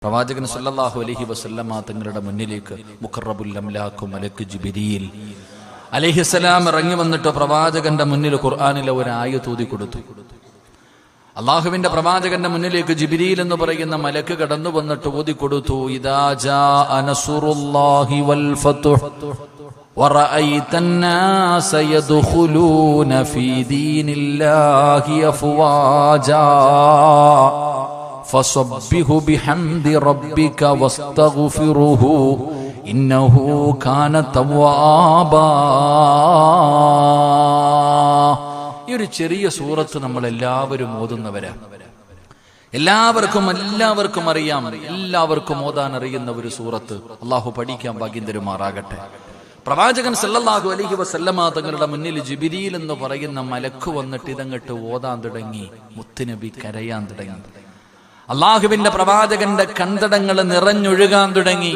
പ്രവാചകൻ സല്ലല്ലാഹു അലൈഹി വസല്ലമ തങ്ങളുടെ മുന്നിലേക്ക് മുഖറബുൽ അംലാഖു മലക്ക് ജിബ്രീൽ അലൈഹിസ്സലാം ഇറങ്ങി വന്നിട്ട് പ്രവാചകന്റെ മുന്നിൽ ഖുർആനിലെ ഒരു ആയത്ത് ഓതി കൊടുത്തു. അള്ളാഹുവിന്റെ പ്രവാചകന്റെ മുന്നിലേക്ക് ജിബ്രീൽ എന്ന് പറയുന്ന മലക്ക് കടന്നു വന്നിട്ട് ഓതി കൊടുത്തു. ഇദാ ജാഅ നസ്റുല്ലാഹി വൽ ഫത്ഹ് വറഅയ്തൻ നാസ യദ്ഖുലൂന ഫീ ദീനില്ലാഹി അഫ്വാജാ فَصَبِّحُ بِحَمْدِ رَبِّكَ وَاسْتَغْفِرْهُ إِنَّهُ كَانَ تَوَّابًا. ഈ ഒരു ചെറിയ സൂറത്ത് നമ്മൾ എല്ലാവരും ഓതുന്നവരാണ്. എല്ലാവർക്കും അറിയാം, എല്ലാവർക്കും ഓതാൻ അറിയുന്ന ഒരു സൂറത്ത്. അള്ളാഹു പഠിക്കാൻ ഭാഗ്യം തരുമാറാകട്ടെ. പ്രവാചകൻ സല്ലല്ലാഹു അലൈഹി വസല്ലമ തങ്ങളുടെ മുന്നിൽ ജിബ്രീൽ എന്ന് പറയുന്ന മലക്ക് വന്നിട്ട് ഇതങ്ങട്ട് ഓതാൻ തുടങ്ങി. മുത്തുനബി കരയാൻ തുടങ്ങി. അള്ളാഹുവിന്റെ പ്രവാചകന്റെ കണ്ടടങ്ങൾ നിറഞ്ഞൊഴുകാൻ തുടങ്ങി.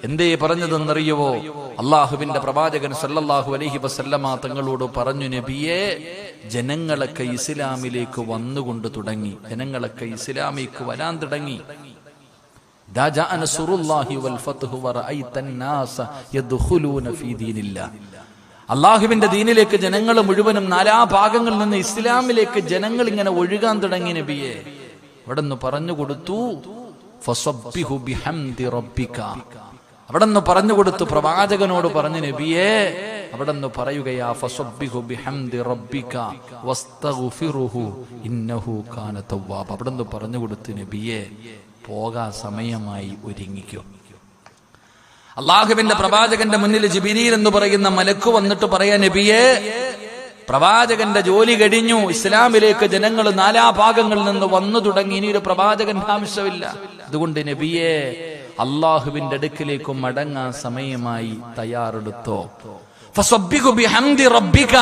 എന്തേ പറഞ്ഞതെന്നറിയുവോ? അള്ളാഹുവിന്റെ പ്രവാചകൻ സല്ലല്ലാഹു അലൈഹി വസല്ലമ തങ്ങളോട് പറഞ്ഞു, നബിയെ, ജനങ്ങളൊക്കെ ഇസ്ലാമിലേക്ക് വന്നുകൊണ്ട് തുടങ്ങി, ജനങ്ങളൊക്കെ ഇസ്ലാമിലേക്ക് വരാൻ തുടങ്ങി. അള്ളാഹുവിന്റെ ദീനിലേക്ക് ജനങ്ങൾ മുഴുവനും നാനാഭാഗങ്ങളിൽ നിന്ന് ഇസ്ലാമിലേക്ക് ജനങ്ങൾ ഇങ്ങനെ ഒഴുകാൻ തുടങ്ങി. നബിയെ, അവിടെന്ന് പറഞ്ഞു കൊടുത്തു, ഫസബ്ബിഹു ബിഹംദി റബ്ബിക. അവിടെന്ന് പറഞ്ഞു കൊടുത്തു, പ്രവാചകനോട് പറഞ്ഞു, നബിയെ, അവിടെന്ന് പറയുകയാ, ഫസബ്ബിഹു ബിഹംദി റബ്ബിക വസ്തഗ്ഫിറുഹു ഇന്നഹു കാന തവ്വാബ. അവിടെന്ന് പറഞ്ഞു കൊടുത്തു, നബിയെ, പോകാൻ സമയമായി, ഒരുങ്ങിക്കോ. അള്ളാഹുവിന്റെ പ്രവാചകന്റെ മുന്നിൽ ജിബ്രീൽ എന്ന് പറയുന്ന മലക്ക് വന്നിട്ട് പറയാ, നബിയെ, പ്രവാചകന്റെ ജോലി കഴിഞ്ഞു, ഇസ്ലാമിലേക്ക് ജനങ്ങൾ നാനാഭാഗങ്ങളിൽ നിന്ന് വന്നു തുടങ്ങി, ഇനി ഒരു പ്രവാചകന്റെ ആവശ്യമില്ല. അതുകൊണ്ട് നബിയെ, അള്ളാഹുവിന്റെ അടുക്കിലേക്ക് മടങ്ങാൻ സമയമായി, തയ്യാറെടുത്തോ. ഫസബ്ബിഹു ബിഹംദി റബ്ബിക.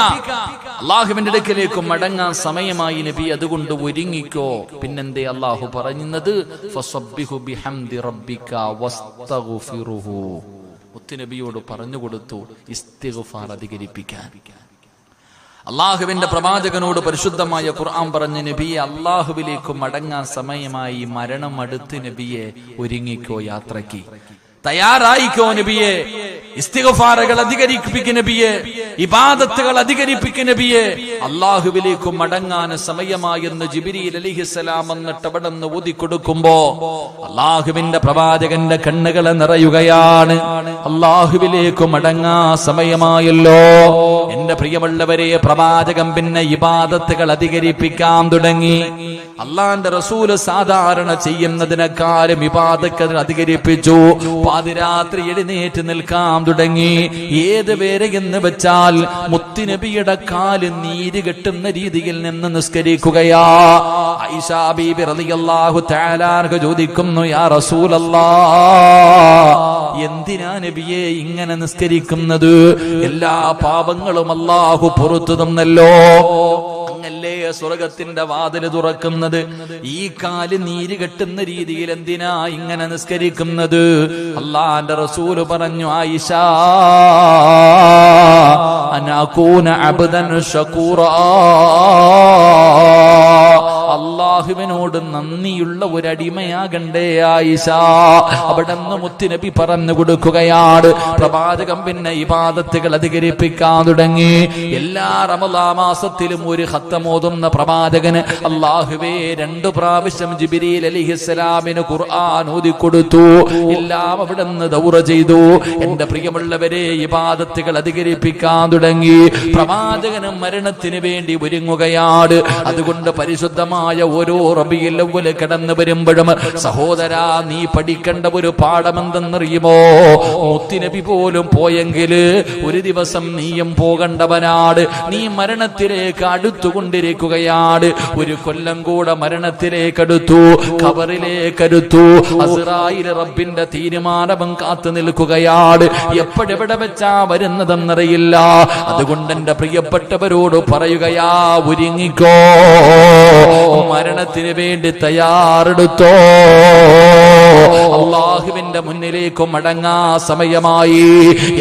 അള്ളാഹുവിന്റെ അടുക്കിലേക്ക് മടങ്ങാൻ സമയമായി നബി, അതുകൊണ്ട് ഒരുങ്ങിക്കോ. പിന്നെന്തേ അള്ളാഹു പറയുന്നത്? ഫസബ്ബിഹു ബിഹംദി റബ്ബിക വസ്തഗ്ഫിറുഹു. മുത്തുനബിയോട് പറഞ്ഞു കൊടുത്തു ഇസ്തിഗ്ഫാർ അധികരിപ്പിക്കാൻ. അള്ളാഹുവിന്റെ പ്രവാചകനോട് പരിശുദ്ധമായ ഖുർആൻ പറഞ്ഞു, നബിയെ, അള്ളാഹുവിലേക്ക് മടങ്ങാൻ സമയമായി, മരണം അടുത്ത്, നബിയെ, ഒരുങ്ങിക്കോ, യാത്രയ്ക്ക് തയ്യാറായിക്കോ. നബിയെ, ഇസ്തിഗ്ഫാറുകൾ അധികരിപ്പിക്കും, നബിയെ, ഇബാദത്തുകൾ അധികരിപ്പിക്കും, നബിയെ. അള്ളാഹുവിലേക്ക് മടങ്ങാൻ സമയമായെന്ന് ജിബ്രീൽ അലൈഹിസ്സലാം എന്നിട്ട് അവിടെ നിന്ന് ഊതി കൊടുക്കുമ്പോ അള്ളാഹുവിന്റെ പ്രവാചകന്റെ കണ്ണുകളെ നിറയുകയാണ്. അള്ളാഹുവിലേക്ക് മടങ്ങാൻ സമയമായല്ലോ. എന്റെ പ്രിയമുള്ളവരെ, പ്രവാചകൻ പിന്നെ ഇബാദത്തുകൾ അധികരിപ്പിക്കാൻ തുടങ്ങി. അള്ളാന്റെ റസൂല് സാധാരണ ചെയ്യുന്നതിനേക്കാളും ഇബാദത്തുകൾ അധികരിപ്പിച്ചു. പാതിരാത്രി എഴുന്നേറ്റ് നിൽക്കാൻ തുടങ്ങി. ഏത് വരെ എന്ന് വെച്ചാൽ മുത്തുനബിയുടെ കാല് നീര് കെട്ടുന്ന രീതിയിൽ നിന്ന് നിസ്കരിക്കുകയാ. ആയിഷ ബീബി റളിയല്ലാഹു തആല അൻഹ ചോദിക്കുന്നു, യാ റസൂലല്ലാഹ്, എന്തിനാ നബിയെ ഇങ്ങനെ നിസ്കരിക്കുന്നത്? എല്ലാ പാപങ്ങളും അല്ലാഹു പുറത്തു തന്നല്ലോ. അങ്ങല്ലേ സ്വർഗത്തിന്റെ വാതില് തുറക്കുന്നത്. ഈ കാല് നീര് കെട്ടുന്ന രീതിയിൽ എന്തിനാ ഇങ്ങനെ നിസ്കരിക്കുന്നത്? അല്ലാഹുവിന്റെ റസൂല് പറഞ്ഞു, ആയിഷ, അനകൂന അബ്ദൻ ശകൂറാ, അള്ളാഹുവിനോട് നന്ദിയുള്ള ഒരടിമയാകണ്ടേ ആയിഷ. അവിടെന്ന് മുത്തുനബി പറഞ്ഞു കൊടുക്കുകയാണ്. പ്രവാചകൻ പിന്നെ ഇബാദത്തുകൾ അധികരിപ്പിക്കാൻ തുടങ്ങി. എല്ലാ റമളാൻ മാസത്തിലും ഒരു ഖത്തം ഓതുന്ന പ്രവാചകന് അല്ലാഹുവേ 2 പ്രാവശ്യം ജിബ്രീൽ അലൈഹിസ്സലാമിന് ഖുർആൻ ഓതി കൊടുത്തു. എല്ലാം അവിടെന്ന് ദൗറ ചെയ്തു. എന്റെ പ്രിയമുള്ളവരെ, ഇബാദത്തുകൾ അധികരിപ്പിക്കാൻ തുടങ്ങി. പ്രവാചകന് മരണത്തിന് വേണ്ടി ഒരുങ്ങുകയാണ്. അതുകൊണ്ട് പരിശുദ്ധമായ ഓരോ റബീഉൽ അവ്വൽ കടന്നു വരുമ്പോഴും സഹോദരാ, നീ പഠിക്കേണ്ട ഒരു പാഠമെന്തെന്നറിയുമോ? മുത്തുനബി പോലും പോയെങ്കിൽ ഒരു ദിവസം നീയും പോകേണ്ടവനാണ്. നീ മരണത്തിലേക്ക് അടുത്തുകൊണ്ടിരിക്കുകയാണ്. ഒരു കൊല്ലം കൂടെ മരണത്തിലേക്ക് അടുത്തു, ഖബറിലേക്ക് അടുത്തു. അസ്റായിൽ റബ്ബിന്റെ തീരുമാനം കാത്തു നിൽക്കുകയാണ്. എപ്പോഴെവിടെ വെച്ചാ വരുന്നതെന്നറിയില്ല. അതുകൊണ്ട് എന്റെ പ്രിയപ്പെട്ടവരോട് പറയുകയാ, ഒരുങ്ങിക്കോ, മരണത്തിന് വേണ്ടി തയ്യാറെടുത്തോ. അള്ളാഹുവിന്റെ മുന്നിലേക്ക് വീട്ടിലേക്ക് മടങ്ങാ സമയമായി.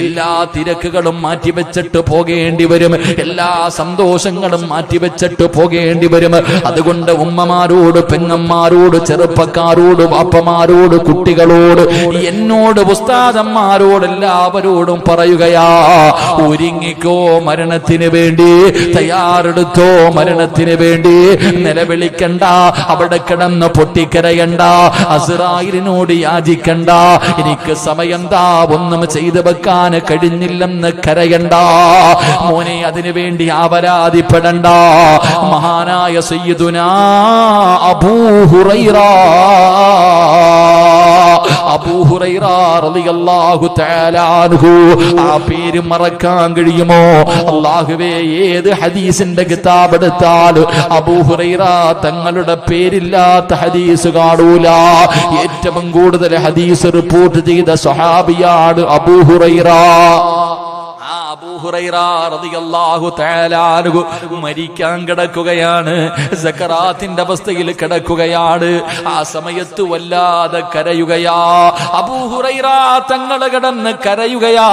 എല്ലാ തിരക്കുകളും മാറ്റിവെച്ചിട്ട് പോകേണ്ടി വരും, എല്ലാ സന്തോഷങ്ങളും മാറ്റിവെച്ചിട്ട് പോകേണ്ടി വരും. അതുകൊണ്ട് ഉമ്മമാരോട്, പെങ്ങന്മാരോട്, ചെറുപ്പക്കാരോട്, വാപ്പമാരോട്, കുട്ടികളോട്, എന്നോട്, ഉസ്താദന്മാരോട്, എല്ലാവരോടും പറയുകയാ, ഒരുങ്ങിക്കോ മരണത്തിന് വേണ്ടി, തയ്യാറെടുത്തോ മരണത്തിന് വേണ്ടി. നിലവിളിക്കണ്ട, അവിടെ കിടന്ന് പൊട്ടിക്കരയണ്ട, അസ്റായിലിനോട് യാചിക്കണ്ട, എനിക്ക് സമയം താ, ഒന്നും ചെയ്തു വെക്കാൻ കഴിഞ്ഞില്ലെന്ന് കരയണ്ട മോനെ. അതിനു വേണ്ടി അപരാധിപ്പെടണ്ട. മഹാനായ സയ്യിദുനാ അബൂ ഹുറൈറ റളിയല്ലാഹു തആല അൻഹു, ആ പേര് മറക്കാൻ കഴിയുമോ? അല്ലാഹുവേ, ഏത് ഹദീസിന്റെ കിതാബ് എടുത്താലും അബൂ ഹുറൈറ തങ്ങളുടെ പേരില്ലാത്ത ഹദീസ് കാണൂല. ഏറ്റവും കൂടുതൽ ഹദീസ് റിപ്പോർട്ട് ചെയ്ത സ്വഹാബിയാണ് അബൂ ഹുറൈറ. അബൂ ഹുറൈറ റളിയല്ലാഹു തആല അൻഹു മരിക്കാൻ കിടക്കുകയാണ്, സക്കറാത്തിന്റെ അവസ്ഥയിൽ കിടക്കുകയാണ്. ആ സമയത്ത് വല്ലാതെ കരയുകയാ. അബൂ ഹുറൈറ തങ്ങൾ കിടന്ന് കരയുകയാ.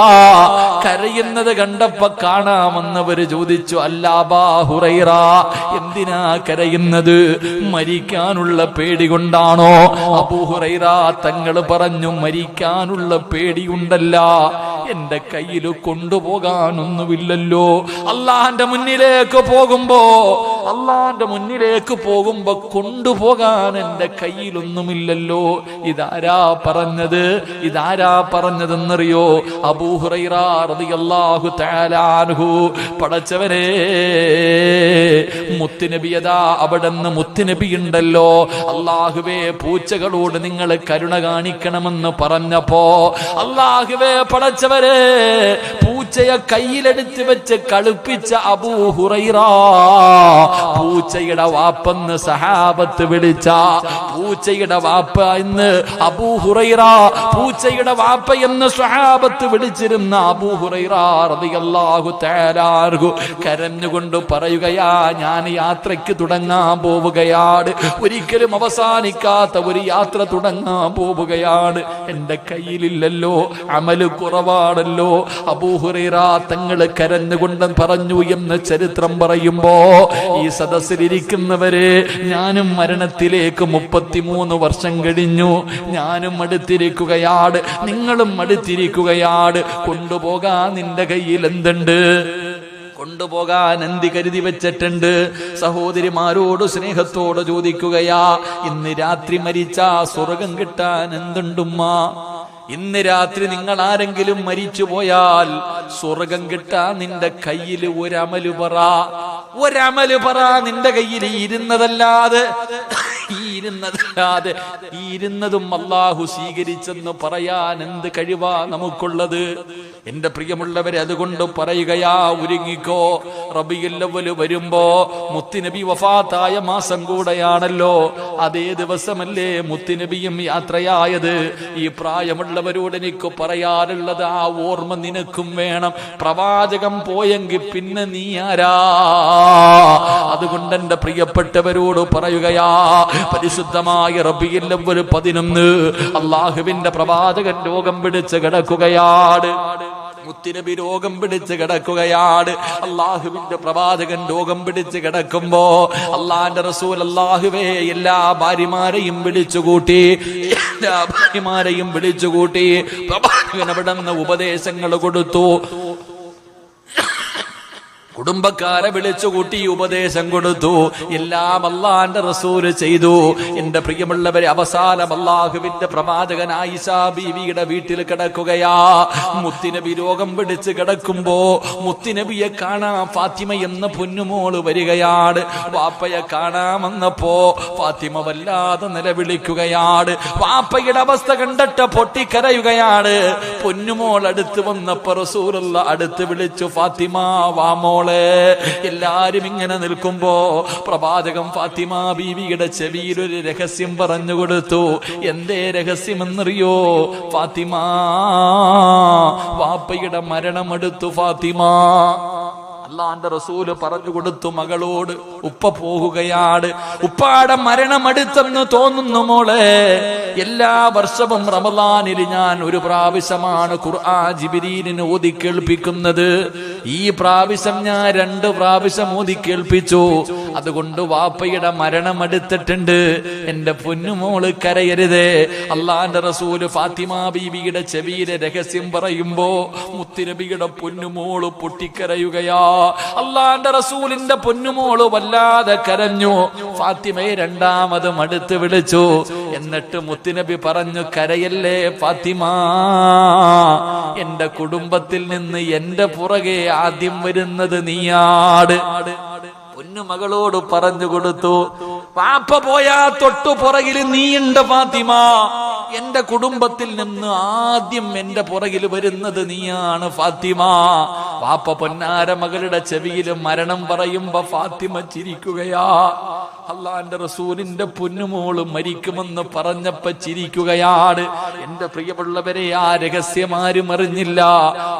കരയുന്നത് കണ്ടപ്പോ കാണാമെന്നവര് ചോദിച്ചു, അല്ല അബൂ ഹുറൈറ, എന്തിനാ കരയുന്നത്? മരിക്കാനുള്ള പേടി കൊണ്ടാണോ? അബൂ ഹുറൈറ തങ്ങൾ പറഞ്ഞു, മരിക്കാനുള്ള പേടിയുണ്ടല്ല, എന്റെ കയ്യിൽ കൊണ്ടുപോകാനൊന്നുമില്ലല്ലോ. അള്ളാന്റെ മുന്നിലേക്ക് പോകുമ്പോ കൊണ്ടുപോകാൻ എന്റെ കയ്യിലൊന്നുമില്ലല്ലോ. ഇതാരാ പറഞ്ഞതെന്നറിയോ? അബൂ ഹുറൈറ റളിയല്ലാഹു തആല അൻഹു. പടച്ചവനെ, മുത്തുനബിയതാ അവിടെന്ന് മുത്തുനബി ഉണ്ടല്ലോ, അല്ലാഹുവേ പൂച്ചകളോട് നിങ്ങൾ കരുണ കാണിക്കണമെന്ന് പറഞ്ഞപ്പോ, അല്ലാഹുവേ പടച്ചവരെ, പൂച്ചയെ കയ്യിലെടുത്ത് വെച്ച് കളിപ്പിച്ച അബൂ ഹുറൈറ, പൂച്ചയുടെ വാപ്പെന്ന് സഹാബത്ത് വിളിച്ച, പൂച്ചയുടെ വാപ്പ എന്ന് അബൂ ഹുറൈറ, പൂച്ചയുടെ വാപ്പ എന്ന് സഹാബത്ത് വിളിച്ചിരുന്ന അബൂ ഹുറൈറ റളിയല്ലാഹു തആല അൻഹു കരഞ്ഞുകൊണ്ട് പറയുകയാ, ഞാൻ യാത്രയ്ക്ക് തുടങ്ങാൻ പോവുകയാണ്, ഒരിക്കലും അവസാനിക്കാത്ത ഒരു യാത്ര തുടങ്ങാൻ പോവുകയാണ്, എന്റെ കയ്യിലില്ലല്ലോ, അമല് കുറവാണല്ലോ. അബൂ ഹുറൈറ തങ്ങള് കരഞ്ഞുകൊണ്ട് പറഞ്ഞു എന്ന് ചരിത്രം പറയുമ്പോ, ഈ സദസ്സിലിരിക്കുന്നവരെ, ഞാനും മരണത്തിലേക്ക് 33 വർഷം കഴിഞ്ഞു, ഞാനും അടുത്തിരിക്കുകയാണ്, നിങ്ങളും അടുത്തിരിക്കുകയാണ്. കൊണ്ടുപോകാൻ നിന്റെ കയ്യിൽ എന്തുണ്ട്? കൊണ്ടുപോകാൻ എന്തി കരുതി വെച്ചിട്ടുണ്ട്? സഹോദരിമാരോട് സ്നേഹത്തോട് ചോദിക്കുകയാ, ഇന്ന് രാത്രി മരിച്ചാ സ്വർഗം കിട്ടാൻ എന്തുണ്ടുമ്മ? ഇന്ന് രാത്രി നിങ്ങൾ ആരെങ്കിലും മരിച്ചു പോയാൽ സ്വർഗം കിട്ടാൻ നിന്റെ കയ്യിൽ ഒരമല് പറ, നിന്റെ കയ്യിൽ ഇരുന്നതും അല്ലാഹു സ്വീകരിച്ചെന്ന് പറയാൻ എന്ത് കഴിവാ നമുക്കുള്ളത്? എന്റെ പ്രിയമുള്ളവരെ, അതുകൊണ്ട് പറയുകയാ, ഒരുങ്ങിക്കോ. റബീഉൽ അവ്വൽ വരുമ്പോ മുത്തുനബി വഫാത്തായ മാസം കൂടെയാണല്ലോ, അതേ ദിവസമല്ലേ മുത്തുനബിയും യാത്രയായത്. ഈ പ്രായമുള്ളവരോട് എനിക്ക് പറയാനുള്ളത്, ആ ഓർമ്മ നിനക്കും വേണം. പ്രവാചകൻ പോയെങ്കിൽ പിന്നെ നീ ആരാ? അതുകൊണ്ട് എന്റെ പ്രിയപ്പെട്ടവരോട് പറയുകയാ, പരിശുദ്ധമായ റബീഉൽ അവ്വൽ 11 അല്ലാഹുവിന്റെ പ്രവാചകൻ രോഗം പിടിച്ച് കിടക്കുകയാണ്. മുത്തുനബി രോഗം പിടിച്ച് കിടക്കുകയാണ്. അല്ലാഹുവിന്റെ പ്രവാചകൻ രോഗം പിടിച്ച് കിടക്കുമ്പോ അല്ലാഹുവിന്റെ റസൂൽ അല്ലാഹുവേ എല്ലാ ഭാര്യമാരെയും വിളിച്ചുകൂട്ടി പ്രവാചകൻ അവിടുന്ന് ഉപദേശങ്ങൾ കൊടുത്തു. കുടുംബക്കാരെ വിളിച്ചുകൂട്ടി ഉപദേശം കൊടുത്തു. എല്ലാം അല്ലാഹുവിന്റെ റസൂൽ ചെയ്തു. എന്റെ പ്രിയമുള്ളവരെ, അവസാനം അല്ലാഹുവിന്റെ പ്രവാചകൻ ആയിഷ ബീവിയുടെ വീട്ടിൽ കിടക്കുകയാ. മുത്തുനബി രോഗം പിടിച്ച് കിടക്കുമ്പോ മുത്തുനബിയെ കാണാൻ ഫാത്തിമ എന്ന പൊന്നുമോള് വരികയാണ്. വാപ്പയെ കാണാമെന്നപ്പോ ഫാത്തിമ വല്ലാതെ നിലവിളിക്കുകയാണ്. വാപ്പയുടെ അവസ്ഥ കണ്ടിട്ട് പൊട്ടിക്കരയുകയാണ്. പൊന്നുമോൾ അടുത്ത് വന്നപ്പോ റസൂലുള്ള അടുത്ത് വിളിച്ചു, ഫാത്തിമ വാമോളെ. എല്ലാരും ഇങ്ങനെ നിൽക്കുമ്പോ പ്രവാചകൻ ഫാത്തിമ ബീവിയുടെ ചെവിയിൽ ഒരു രഹസ്യം പറഞ്ഞു കൊടുത്തു. എന്തേ രഹസ്യമെന്നറിയോ? ഫാത്തിമ, വാപ്പയുടെ മരണമെടുത്തു ഫാത്തിമ. അള്ളാന്റെ റസൂല് പറഞ്ഞു കൊടുത്തു മകളോട്, ഉപ്പ പോകുകയാണ്, ഉപ്പാടെ മരണം അടുത്തെന്ന് തോന്നുന്നു മോളെ. എല്ലാ വർഷവും റമളാനിൽ ഞാൻ ഒരു പ്രാവശ്യമാണ് ഖുർആൻ ജിബ്രീലിന് ഓതി കേൾപ്പിക്കുന്നത്. ഈ പ്രാവശ്യം ഞാൻ 2 പ്രാവശ്യം ഓതി കേൾപ്പിച്ചു. അതുകൊണ്ട് വാപ്പയുടെ മരണം അടുത്തിട്ടുണ്ട്. എന്റെ പൊന്നുമോള് കരയരുതേ. അള്ളാന്റെ റസൂല് ഫാത്തിമ ബീവിയുടെ ചെവിയിലെ രഹസ്യം പറയുമ്പോ മുത്തുനബിയുടെ പൊന്നുമോള് പൊട്ടിക്കരയുകയാ. അള്ളാന്റെ റസൂലിന്റെ പൊന്നുമോള് വല്ലാതെ കരഞ്ഞു. ഫാത്തിമയെ 2ാമതും അടുത്ത് വിളിച്ചു. എന്നിട്ട് മുത്തുനബി പറഞ്ഞു, കരയല്ലേ ഫാത്തിമ, എന്റെ കുടുംബത്തിൽ നിന്ന് എന്റെ പുറകെ ആദ്യം വരുന്നത് നീയാട്. പൊന്നുമകളോട് പറഞ്ഞു കൊടുത്തു, പാപ്പ പോയാ തൊട്ടു പുറകിൽ നീയുണ്ട് ഫാത്തിമ. എന്റെ കുടുംബത്തിൽ നിന്ന് ആദ്യം എന്റെ പുറകിൽ വരുന്നത് നീയാണ് ഫാത്തിമ. വാപ്പ പൊന്നാര മകളുടെ ചെവിയിൽ മരണം പറയുമ്പോ ഫാത്തിമ ചിരിക്കുകയാ. അള്ളാന്റെ റസൂലിന്റെ പൊന്നുമോള് മരിക്കുമെന്ന് പറഞ്ഞപ്പോ ചിരിക്കുകയാണ്. എന്റെ പ്രിയമുള്ളവരെ, ആ രഹസ്യമാരും അറിഞ്ഞില്ല.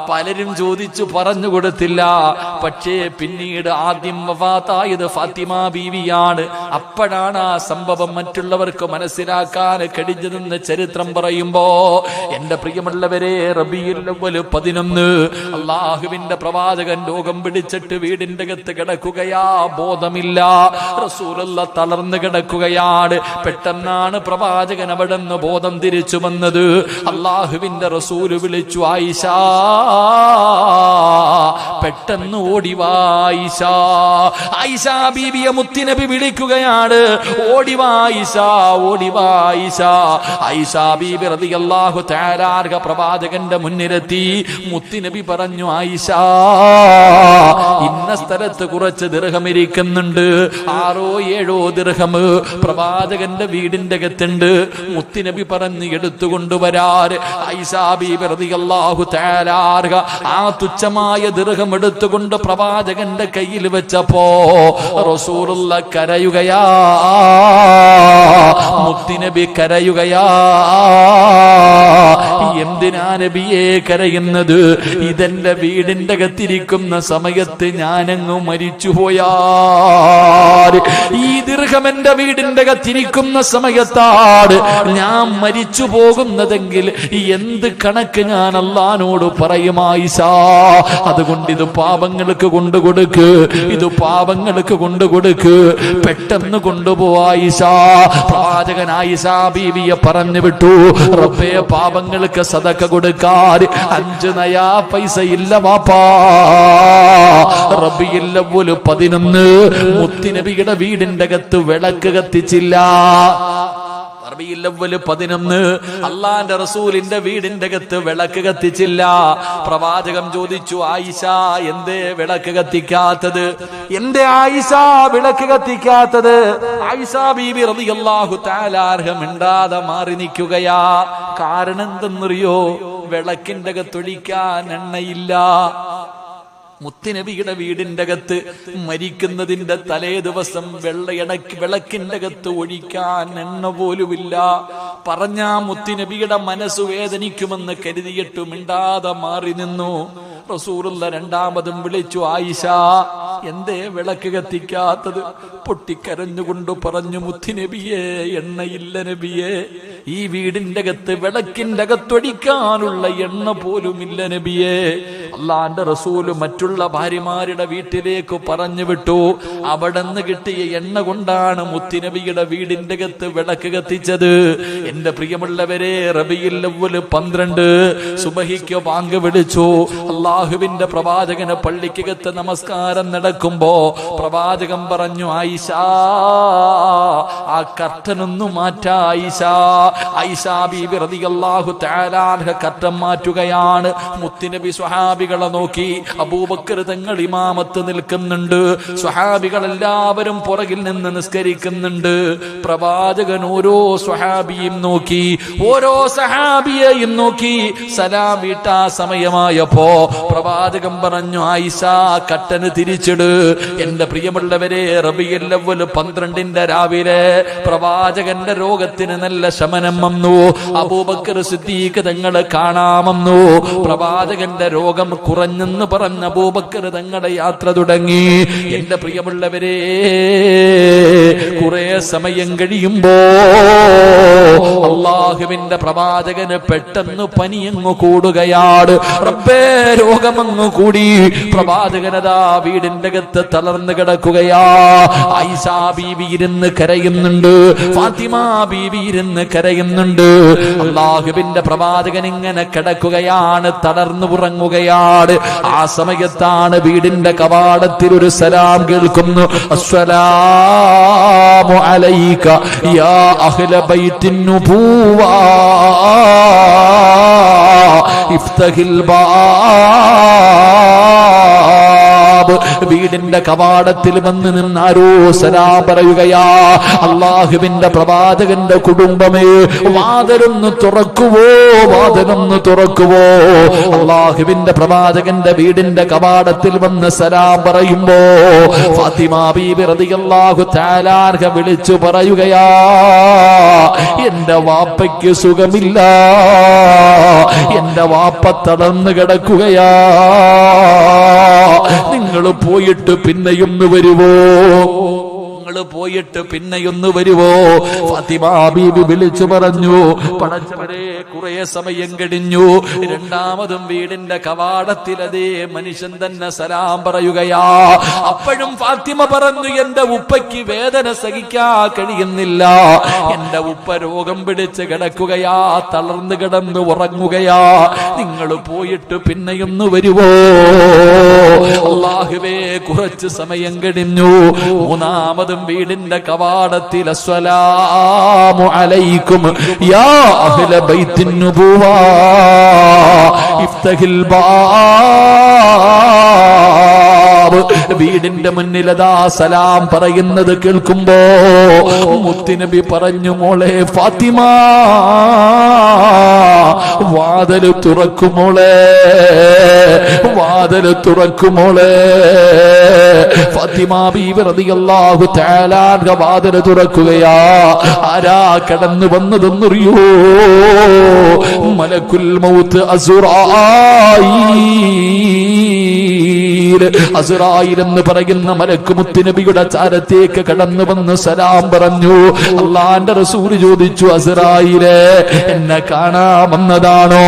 പലരും ചോദിച്ചു പറഞ്ഞു കൊടുത്തില്ല. പക്ഷേ പിന്നീട് ആദ്യം വഫാത്തായത് ഫാത്തിമ ബീവിയാണ്. അപ്പോഴാണ് ആ സംഭവം മറ്റുള്ളവർക്ക് മനസ്സിലാക്കാൻ കഴിഞ്ഞതെന്ന് ചരിത്രം പറയുമ്പോ, എന്റെ പ്രിയമുള്ളവരെ, റബീഉൽ അവ്വൽ 11 അള്ളാഹുവിന്റെ പ്രവാചകൻ രോഗം പിടിച്ചിട്ട് വീടിന്റെ അകത്ത് കിടക്കുകയാ. ബോധമില്ല. റസൂലുള്ള തളർന്നു കിടക്കുകയാണ്. പെട്ടെന്നാണ് പ്രവാചകൻ അവിടെ നിന്ന് ബോധം തിരിച്ചു വന്നത്. അള്ളാഹുവിന്റെ റസൂല് വിളിച്ചു, ആയിഷ, പെട്ടെന്ന് ഓടിവാ ആയിഷ. ആയിഷ ബീവിയെ മുത്തുനബി വിളിക്കുകയാണ്, ഓടിവാ ആയിഷ, ഓടിവാ ആയിഷ. ആയിഷ ബീബി റളിയല്ലാഹു തആല അൻഹ പ്രവാചകന്റെ മുന്നിലെത്തി. മുത്തുനബി പറഞ്ഞു, ആയിഷ, ഇന്ന സ്ഥലത്ത് കുറച്ച് ദിർഹം ഇരിക്കുന്നുണ്ട്. 6-7 ദിർഹം പ്രവാചകന്റെ വീടിന്റെ അകത്തുണ്ട്. മുത്തുനബി പറഞ്ഞ് എടുത്തുകൊണ്ടുവരാറ്. ആയിഷ ബീബി റളിയല്ലാഹു തആല അൻഹ ആ തുച്ഛമായ ദിർഹം എടുത്തുകൊണ്ട് പ്രവാചകന്റെ കയ്യിൽ വെച്ചപ്പോ റസൂലുള്ള കരയുകയാ. മുത്തുനബി കരയുകയാ. എന്തിനാ നബിയെ കരയുന്നത്? ഇതെന്റെ വീടിന്റെ അകത്തിരിക്കുന്ന സമയത്ത് ഞാനങ്ങ് മരിച്ചുപോയാ. ഈ ദിർഹം എന്റെ വീടിന്റെ അകത്തിരിക്കുന്ന സമയത്താണ് ഞാൻ മരിച്ചു പോകുന്നതെങ്കിൽ എന്ത് കണക്ക് ഞാൻ അല്ലാഹുവോട് പറയും ആയിഷ? അതുകൊണ്ട് ഇത് പാപങ്ങൾക്ക് കൊണ്ടുകൊടുക്ക്, ഇത് പാപങ്ങൾക്ക് കൊണ്ടുകൊടുക്ക്, പെട്ടെന്ന് കൊണ്ടുപോവാ ആയിഷ. പ്രവാചകൻ ആയിഷ ബീവിയെ പറഞ്ഞു വിട്ടു, റബ്ബേ, പാപങ്ങൾക്ക് സദഖ കൊടുക്കാൻ 5 നയാ പൈസ ഇല്ല വാപ്പാ. റബീഉൽ അവ്വൽ 11 മുത്തുനബിയുടെ വീടിന്റെ അകത്ത് വിളക്ക് കത്തിച്ചില്ല. റബീഉൽ അവ്വൽ 11 അള്ളാന്റെ റസൂലിന്റെ വീടിന്റെ അകത്ത് വിളക്ക് കത്തിച്ചില്ല. പ്രവാചകം ചോദിച്ചു, ആയിഷ, എന്തേ വിളക്ക് കത്തിക്കാത്തത്? എന്തേ ആയിഷ വിളക്ക് കത്തിക്കാത്തത്? ആയിഷ ബീബി റളിയല്ലാഹു തആല അൻഹ മിണ്ടാതെ മാറി നിൽക്കുകയാ. കാരണം എന്തെന്നറിയോ? വിളക്കിന്റെ അകത്തൊഴിക്കാൻ എണ്ണയില്ല. മുത്തുനബിയുടെ വീടിന്റെ അകത്ത് മരിക്കുന്നതിന്റെ തലേ ദിവസം വിളക്കിന്റെ അകത്ത് ഒഴിക്കാൻ എണ്ണ പോലുമില്ല. പറഞ്ഞാ മുത്തുനബിയുടെ മനസ്സ് വേദനിക്കുമെന്ന് കരുതിയിട്ട് മിണ്ടാതെ മാറി നിന്നു. റസൂലുള്ള 2ാമതും വിളിച്ചു, ആയിഷ, എന്തേ വിളക്ക് കത്തിക്കാത്തത്? പൊട്ടിക്കരഞ്ഞുകൊണ്ട് പറഞ്ഞു, മുത്തുനബിയെ, എണ്ണയില്ല നബിയെ. ഈ വീടിന്റെ അകത്ത് വിളക്കിന്റെ അകത്തൊഴിക്കാനുള്ള എണ്ണ പോലുമില്ല നബിയെ. അള്ളാന്റെ റസൂല് മറ്റുള്ള ഭാര്യമാരുടെ വീട്ടിലേക്ക് പറഞ്ഞു വിട്ടു. അവിടെ നിന്ന് കിട്ടിയ എണ്ണ കൊണ്ടാണ് മുത്തുനബിയുടെ വീടിന്റെ അകത്ത് വിളക്ക് കത്തിച്ചത്. എന്റെ പ്രിയമുള്ളവരെ, റബീഉൽ അവ്വൽ 12 സുബഹിക്ക് ബാങ്ക് വിളിച്ചു. അള്ളാഹുവിന്റെ പ്രവാചകന് പള്ളിക്കകത്ത് നമസ്കാരം നടക്കുമ്പോ പ്രവാചകൻ പറഞ്ഞു, ആയിഷ, ആ കർട്ടനൊന്നു മാറ്റാ ആയിഷ. ആയിഷ ബീബി റളിയല്ലാഹു തആല അൻഹ കർട്ടൻ മാറ്റുകയാണ്. മുത്തുനബി സ്വഹാബികളെ നോക്കി. അബൂബക്കർ തങ്ങൾ ഇമാമത്ത് നിൽക്കുന്നുണ്ട്. സ്വഹാബികൾ എല്ലാവരും പുറകിൽ നിന്ന് നിസ്കരിക്കുന്നുണ്ട്. പ്രവാചകൻ ഓരോ സ്വഹാബിയും നോക്കി, ഓരോ സഹാബിയെയും നോക്കി. സലാം വീട്ടാ സമയമായപ്പോ പ്രവാചകൻ പറഞ്ഞു, ആയിഷ, കട്ടന് തിരിച്ചിട്. എന്റെ പ്രിയമുള്ളവരെ, റബീഉൽ അവ്വൽ 12 രാവിലെ പ്രവാചകന്റെ രോഗത്തിന് നല്ല ശമനം ശമനം വന്നു. അബൂബക്കർ സിദ്ദീഖ് തങ്ങളെ കാണാമെന്നു. പ്രവാചകന്റെ രോഗം കുറഞ്ഞെന്ന് പറഞ്ഞ അബൂബക്കർ തങ്ങളുടെ യാത്ര തുടങ്ങി. എന്റെ പ്രിയമുള്ളവരെ, കുറെ സമയം കഴിയുമ്പോ അള്ളാഹുവിന്റെ പ്രവാചകന് പെട്ടെന്ന് പനിയങ്ങ് കൂടുകയാണ്. റബ്ബേ, രോഗമങ്ങ് കൂടി. പ്രവാചകനതാ വീടിന്റെ അകത്ത് തളർന്നു കിടക്കുകയാ. ആയിഷാ ബീവി ഇരുന്ന് കരയുന്നുണ്ട്, ഫാത്തിമ ബീവി ഇരുന്ന് കരയുന്നുണ്ട്. അള്ളാഹുവിന്റെ പ്രവാചകൻ ഇങ്ങനെ കിടക്കുകയാണ്, തളർന്നു ഉറങ്ങുകയാണ്. ആ സമയത്താണ് വീടിന്റെ കവാടത്തിൽ ഒരു സലാം കേൾക്കുന്നു. അസ്സലാമു അലൈക യാ അഹ്ല ബൈത്തിൻ നുബുവ ഇഫ്തഹിൽ ബാബ്. വീടിന്റെ കവാടത്തിൽ വന്ന് നിന്നാരോ സലാം പറയുകയാ. അള്ളാഹുവിന്റെ പ്രവാചകന്റെ കുടുംബമേ, വാതിലൊന്ന് തുറക്കുവോ, വാതിലൊന്ന് തുറക്കുവോ. അള്ളാഹുവിന്റെ പ്രവാചകന്റെ വീടിന്റെ കവാടത്തിൽ വന്ന് സലാം പറയുമ്പോ ഫാത്തിമ ബീബി റളിയല്ലാഹു തആല അൻഹ വിളിച്ചു പറയുകയാ, എന്റെ വാപ്പയ്ക്ക് സുഖമില്ല, എന്റെ വാപ്പ തളർന്നു കിടക്കുകയാ. നിങ്ങൾ പോയിട്ട് പിന്നെയൊന്ന് വരുവോ, പോയിട്ട് പിന്നെയൊന്ന് വരുവോ? ഫാത്തിമ ബീബി വിളിച്ചു പറഞ്ഞു, പടച്ചവരെ, കുറെ സമയം കഴിഞ്ഞു. രണ്ടാമതും വീടിന്റെ കവാടത്തിൽ അതേ മനുഷ്യൻ തന്നെ സലാം പറയുകയാ. അപ്പോഴും ഫാത്തിമ പറഞ്ഞു, എന്റെ ഉപ്പയ്ക്ക് വേദന സഹിക്കാൻ കഴിയുന്നില്ല, എന്റെ ഉപ്പ രോഗം പിടിച്ച് കിടക്കുകയാ, തളർന്നു കിടന്ന് ഉറങ്ങുകയാ. നിങ്ങൾ പോയിട്ട് പിന്നെയൊന്ന് വരുവോ? അല്ലാഹുവേ, കുറച്ച് സമയം കഴിഞ്ഞു. മൂന്നാമതും വീടിന്റെ കവാടത്തിൽ അസ്സലാമു അലൈക്കും യാ അഹ്ല ബൈത്തിൻ നുബുവ ഇഫ്തഹിൽ ബാബ്. വീടിന്റെ മുന്നിലതാ സലാം പറയുന്നത് കേൾക്കുമ്പോ മുത്തുനബി പറഞ്ഞു, മോളെ ഫാത്തിമ, വാതില് തുറക്കുമോളെ, വാതില് തുറക്കുമോളെ. ഫാത്തിമ ബീബി റളിയല്ലാഹു തആല അൻഹ വാതില് തുറക്കുകയാ. ആരാ കടന്നു വന്നതെന്നറിയോ? മലക്കുൽ മൗത്ത് അസ്റായീൽ. അസ്റായീൽ എന്ന് പറയുന്ന മലക്ക് മുത്തുനബിയുടെ ചാരത്തേക്ക് കടന്നു വന്ന് സലാം പറഞ്ഞു. അല്ലാഹുവിന്റെ റസൂൽ ചോദിച്ചു, അസ്റായീലേ, എന്നെ കാണാമെന്നതാണോ?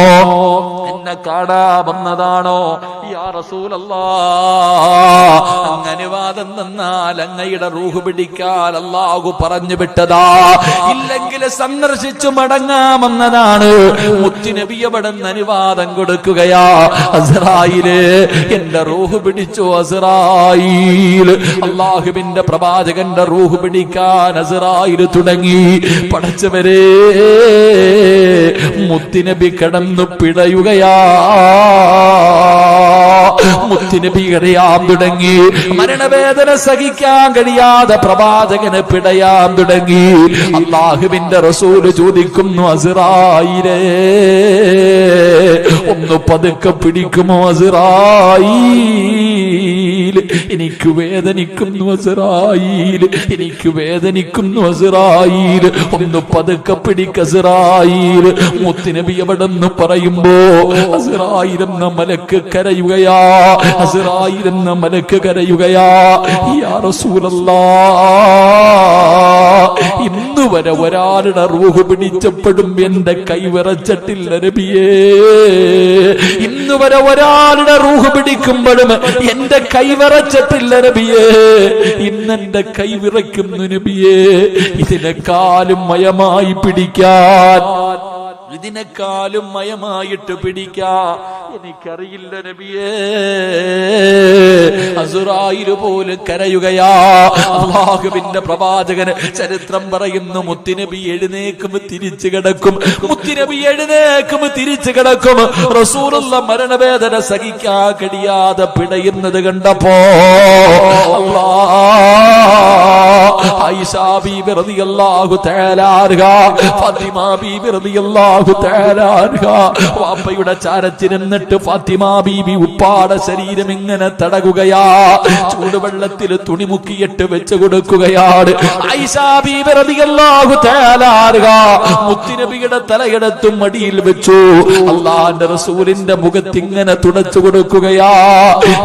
എന്നെ കാണാമെന്നതാണോ? യാ റസൂലല്ലാഹ്, അങ്ങനെ വാദം തന്നാൽ അങ്ങയുടെ റൂഹ് പിടിക്കാൻ അല്ലാഹു പറഞ്ഞു വിട്ടതാ, ഇല്ലെങ്കിൽ സന്ദർശിച്ചു മടങ്ങാമെന്നതാണ്. മുത്തുനബി അവിടെ അനുവാദം കൊടുക്കുകയാ. അസ്റായീലേ, എന്റെ റൂഹ് പിടിച്ചു അസ്റായീൽ. അല്ലാഹുവിന്റെ പ്രവാചകന്റെ റൂഹ് പിടിക്കാൻ അസ്റായീൽ തുടങ്ങി. പടച്ചവരെ, മുത്തുനബി കിടന്നു പിടയുകയാ. മുത്തുനബി കരയാൻ തുടങ്ങി. മരണവേദന സഹിക്കാൻ കഴിയാതെ പ്രവാചകന് പിടയാൻ തുടങ്ങി. അല്ലാഹുവിന്റെ റസൂൽ ചോദിക്കുന്നു, അസ്റായീലേ, ഒന്ന് പതുക്കെ പിടിക്കുമോ അസ്റായീൽ? എനിക്ക് വേദനിക്കുന്നു അസ്റായീൽ, എനിക്ക് വേദനിക്കുന്നു അസ്റായീൽ, ഒന്ന് പതുക്കെ പിടിക്ക അസ്റായീൽ. മുത്തുനബി അവിടെ നിന്ന് പറയുമ്പോ അസ്റായീൽ എന്ന മലക്ക് കരയുകയാ. അസ്റായീൽ എന്ന മലക്ക് കരയുകയാ. യാ റസൂലല്ലാഹ്, ഇന്ന് വരെ ഒരാളുടെ റൂഹ് പിടിച്ചപ്പോഴും എന്റെ കൈ വിറച്ചിട്ടില്ല നബിയേ. ഇന്ന് വരെ ഒരാളുടെ റൂഹ് പിടിക്കുമ്പോഴും എന്റെ കൈ വിറച്ചിട്ടില്ല നബിയേ. ഇന്നെന്റെ കൈ വിറയ്ക്കുന്നു നബിയേ. ഇതിനെക്കാളും മയമായി പിടിക്കാൻ, ഇതിനെക്കാളും മയമായിട്ട് പിടിക്കാ എനിക്കറിയില്ല നബിയേ. അസ്റായീൽ പോലും കരയുകയാ. അല്ലാഹുവിന്റെ പ്രവാചകന് ചരിത്രം പറയുന്നു, മുത്തുനബി എഴുന്നേക്കും തിരിച്ചു കിടക്കും, മുത്തുനബി എഴുന്നേക്കും തിരിച്ചു കിടക്കും. റസൂലുള്ള മരണവേദന സഹിക്കാൻ കഴിയാതെ പിടയുന്നത് കണ്ടപ്പോ ആയിഷ ബീബി റളിയല്ലാഹു തആല അൻഹ, ഫാത്തിമ ബീബി റളിയല്ലാഹു തആല അൻഹ വാപ്പയുടെ ചാരത്തിരുന്നിട്ട് ഫാത്തിമ ബീബി ഉപ്പാടെ ശരീരം ഇങ്ങനെ തടകുകയാ. ചൂടുവെള്ളത്തിൽ തുണി മുക്കിയിട്ട് വെച്ചു കൊടുക്കുകയാണ്. ആയിഷ ബീബി റളിയല്ലാഹു തആല അൻഹ മുത്തുനബിയുടെ തലയെടുത്തും മടിയിൽ വെച്ചു അല്ലാഹുവിന്റെ റസൂലിന്റെ മുഖത്ത് ഇങ്ങനെ തുടച്ചു കൊടുക്കുകയാ.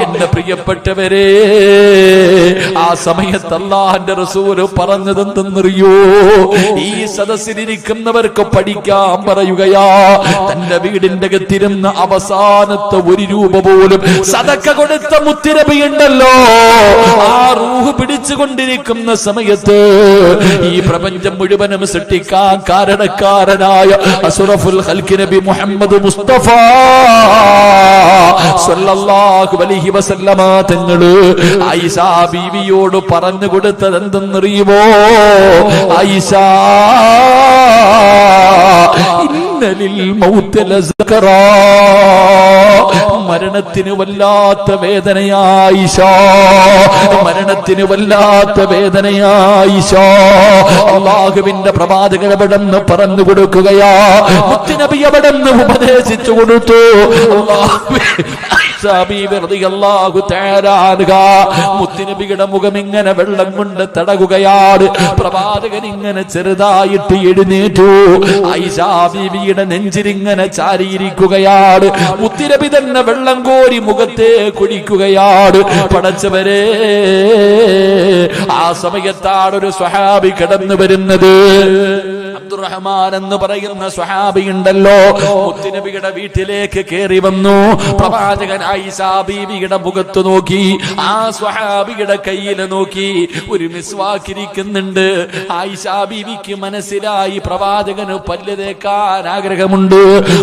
എന്റെ പ്രിയപ്പെട്ടവരെ, ആ സമയത്ത് അല്ലാഹുവിന്റെ റസൂൽ പറഞ്ഞതെന്തെന്നറിയോ? ഈ സദസ്സിലിരിക്കുന്നവർക്ക് പഠിക്കാൻ പറയുകയാ. തന്റെ വീടിന്റെ അകത്തിരുന്ന അവസാനത്തെ ഒരു രൂപ പോലും സദക്ക കൊടുത്ത മുത്തുനബി ഉണ്ടല്ലോ, ആ റൂഹ് പിടിച്ചുകൊണ്ടിരിക്കുന്ന സമയത്ത് ഈ പ്രപഞ്ചം മുഴുവനും സൃഷ്ടിക്കാൻ കാരണക്കാരനായ അസ്റഫുൽ ഖൽഖ് നബി മുഹമ്മദ് മുസ്തഫ സല്ലല്ലാഹു അലൈഹി വസല്ലമ തങ്ങള് ആയിഷ ബീവിയോട് പറഞ്ഞു കൊടുത്തത് എന്തെന്നറിയുമോ? ആയിഷ, ഇന്നലിൽ മൗത്ത് ലസകറാ, മരണത്തിന് വല്ലാത്ത വേദനയായിഷ, മരണത്തിന് വല്ലാത്ത വേദനയായിഷ. അല്ലാഹുവിന്റെ പ്രവാചകൻ അവിടെന്ന് പറഞ്ഞു കൊടുക്കുകയാ. മുത്തുനബി അവിടെന്ന് ഉപദേശിച്ചു കൊടുത്തു. മുത്തുനബിയുടെ മുഖം ഇങ്ങനെ വെള്ളം കൊണ്ട് തടകുകയാണ്. പ്രവാചകൻ ഇങ്ങനെ ചെറുതായിട്ട് എഴുന്നേറ്റു. ആയിഷാ ബീവിയുടെ നെഞ്ചിലിങ്ങനെ ചാരിയിരിക്കുകയാണ്. മുത്തുനബി തന്നെ വെള്ളം കോരി മുഖത്തെ കുടിക്കുകയാണ്. പടച്ചവരെ, ആ സമയത്താണ് ഒരു സ്വഹാബി കടന്നു വരുന്നത്. അബ്ദുറഹ്മാൻ എന്ന് പറയുന്ന സ്വഹാബി ഉണ്ടല്ലോ, മുത്തുനബിയുടെ വീട്ടിലേക്ക് കയറി വന്നു. പ്രവാചകൻ ആയിഷ ബീവിയുടെ മുഖത്ത് നോക്കി, ആ സ്വഹാബിയുടെ കയ്യിൽ നോക്കി. ഒരു മിസ്വാക്ക് ഇരിക്കുന്നുണ്ട്. ആയിഷ ബീവിക്ക് മനസ്സിലായി പ്രവാചകന് പല്ല് തേക്കാൻ ആഗ്രഹമുണ്ട്.